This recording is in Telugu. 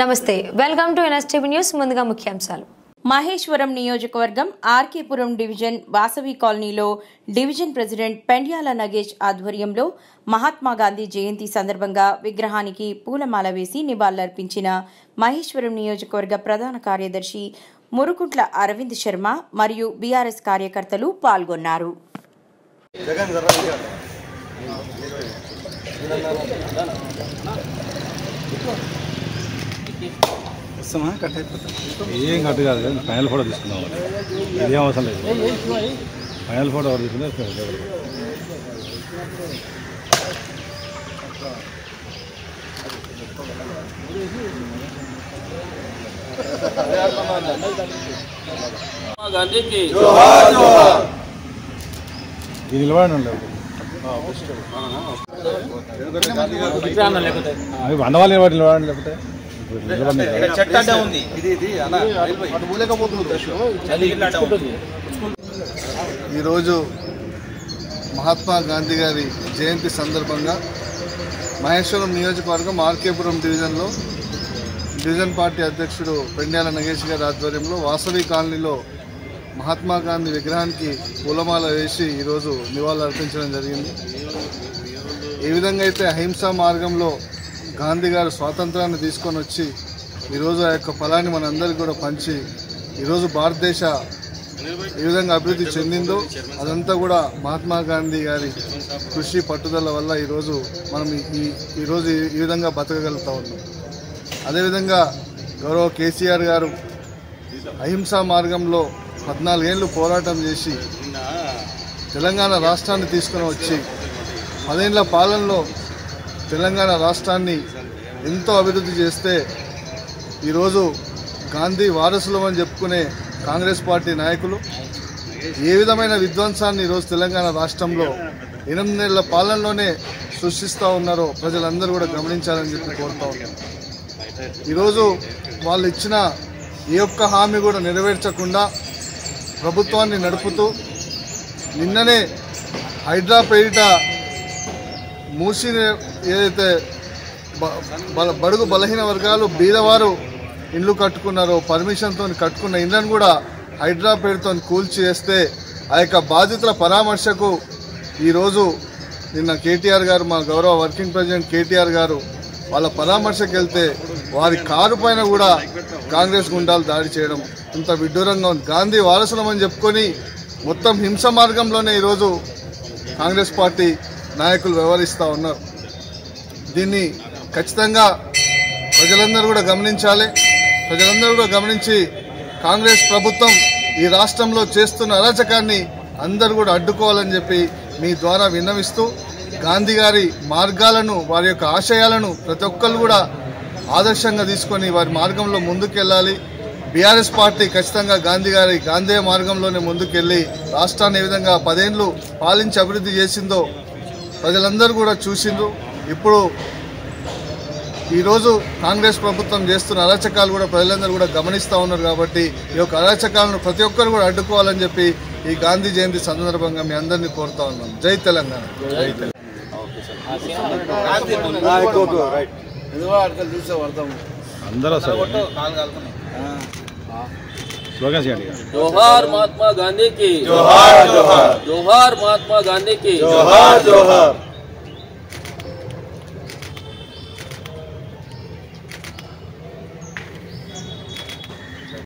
నమస్తే వెల్కమ్ టు ఎన్ఎస్టీవీ న్యూస్ ముందుగా ముఖ్యాంశాలు మహేశ్వరం నియోజకవర్గం ఆర్కేపురం డివిజన్ వాసవి కాలనీలో డివిజన్ ప్రెసిడెంట్ పెండ్యాల నగేష్ ఆధ్వర్యంలో మహాత్మా గాంధీ జయంతి సందర్భంగా విగ్రహానికి పూలమాల వేసి నివాళులర్పించిన మహేశ్వరం నియోజకవర్గ ప్రధాన కార్యదర్శి మురుకుంట్ల అరవింద్ శర్మ మరియు బీఆర్ఎస్ కార్యకర్తలు పాల్గొన్నారు. ఏం కట్టు కాదు కదా, ఫైనల్ ఫోటో తీసుకున్నాం. ఇదేం అవసరం లేదు, ఫైనల్ ఫోటో ఎవరు తీసుకున్నారు. గాంధీకి ఇది నిలబడి వందవాళ్ళు నిలబడి లేకపోతే ఈరోజు మహాత్మా గాంధీ గారి జయంతి సందర్భంగా మహేశ్వరం నియోజకవర్గం ఆర్కేపురం డివిజన్లో డివిజన్ పార్టీ అధ్యక్షుడు పెండ్యాల నగేష్ గారి ఆధ్వర్యంలో వాసవి కాలనీలో మహాత్మా గాంధీ విగ్రహానికి పూలమాల వేసి ఈరోజు నివాళులు అర్పించడం జరిగింది. ఏ విధంగా అయితే అహింసా మార్గంలో గాంధీ గారు స్వాతంత్రాన్ని తీసుకొని వచ్చి ఈరోజు ఆ యొక్క ఫలాన్ని మనందరికీ కూడా పంచి ఈరోజు భారతదేశ ఏ విధంగా అభివృద్ధి చెందిందో అదంతా కూడా మహాత్మా గాంధీ గారి కృషి పట్టుదల వల్ల ఈరోజు మనం ఈరోజు ఈ విధంగా బతకగలుగుతూ ఉన్నాం. అదేవిధంగా గౌరవ కేసీఆర్ గారు అహింసా మార్గంలో 14 ఏళ్ళు పోరాటం చేసి తెలంగాణ రాష్ట్రాన్ని తీసుకొని వచ్చి 10 ఏళ్ల పాలనలో తెలంగాణ రాష్ట్రాన్ని ఎంతో అభివృద్ధి చేస్తే ఈరోజు గాంధీ వారసులు అని చెప్పుకునే కాంగ్రెస్ పార్టీ నాయకులు ఏ విధమైన విధ్వంసాన్ని ఈరోజు తెలంగాణ రాష్ట్రంలో 8 నెలల పాలనలోనే సృష్టిస్తూ ఉన్నారో ప్రజలందరూ కూడా గమనించాలని చెప్పి కోరుతూ ఉన్నారు. ఈరోజు వాళ్ళు ఇచ్చిన ఏ ఒక్క హామీ కూడా నెరవేర్చకుండా ప్రభుత్వాన్ని నడుపుతూ నిన్ననే హైడ్రా పేరిట మూసి ఏదైతే బడుగు బలహీన వర్గాలు బీదవారు ఇండ్లు కట్టుకున్నారో పర్మిషన్తో కట్టుకున్న ఇండ్లను కూడా హైడ్రా పేరుతో కూల్చివేస్తే ఆ యొక్క బాధితుల పరామర్శకు ఈరోజు నిన్న కేటీఆర్ గారు, మా గౌరవ వర్కింగ్ ప్రెసిడెంట్ కేటీఆర్ గారు వాళ్ళ పరామర్శకు వెళ్తే వారి కారు పైన కూడా కాంగ్రెస్ గుండాలు దాడి చేయడం ఇంత విడ్డూరంగా ఉంది. గాంధీ వారసులమని చెప్పుకొని మొత్తం హింస మార్గంలోనే ఈరోజు కాంగ్రెస్ పార్టీ నాయకులు వ్యవహరిస్తూ ఉన్నారు. దీన్ని ఖచ్చితంగా ప్రజలందరూ కూడా గమనించాలి. ప్రజలందరూ కూడా గమనించి కాంగ్రెస్ ప్రభుత్వం ఈ రాష్ట్రంలో చేస్తున్న అరాచకాన్ని అందరూ కూడా అడ్డుకోవాలని చెప్పి మీ ద్వారా విన్నవిస్తూ గాంధీ గారి మార్గాలను, వారి యొక్క ఆశయాలను ప్రతి ఒక్కరు కూడా ఆదర్శంగా తీసుకొని వారి మార్గంలో ముందుకెళ్ళాలి. బీఆర్ఎస్ పార్టీ ఖచ్చితంగా గాంధీ మార్గంలోనే ముందుకెళ్ళి రాష్ట్రాన్ని ఏ విధంగా 10 ఏళ్లు పాలించి అభివృద్ధి చేసిందో ప్రజలందరూ కూడా చూసిండ్రు. ఇప్పుడు ఈరోజు కాంగ్రెస్ ప్రభుత్వం చేస్తున్న అరాచకాలు కూడా ప్రజలందరూ కూడా గమనిస్తూ ఉన్నారు. కాబట్టి ఈ యొక్క అరాచకాలను ప్రతి ఒక్కరు కూడా అడ్డుకోవాలని చెప్పి ఈ గాంధీ జయంతి సందర్భంగా మీ అందరినీ కోరుతా ఉన్నాం. జై తెలంగాణ. అందరూ जोहार महात्मा गांधी की, जोहार जोहार, जोहार महात्मा गांधी की, जोहार जोहार.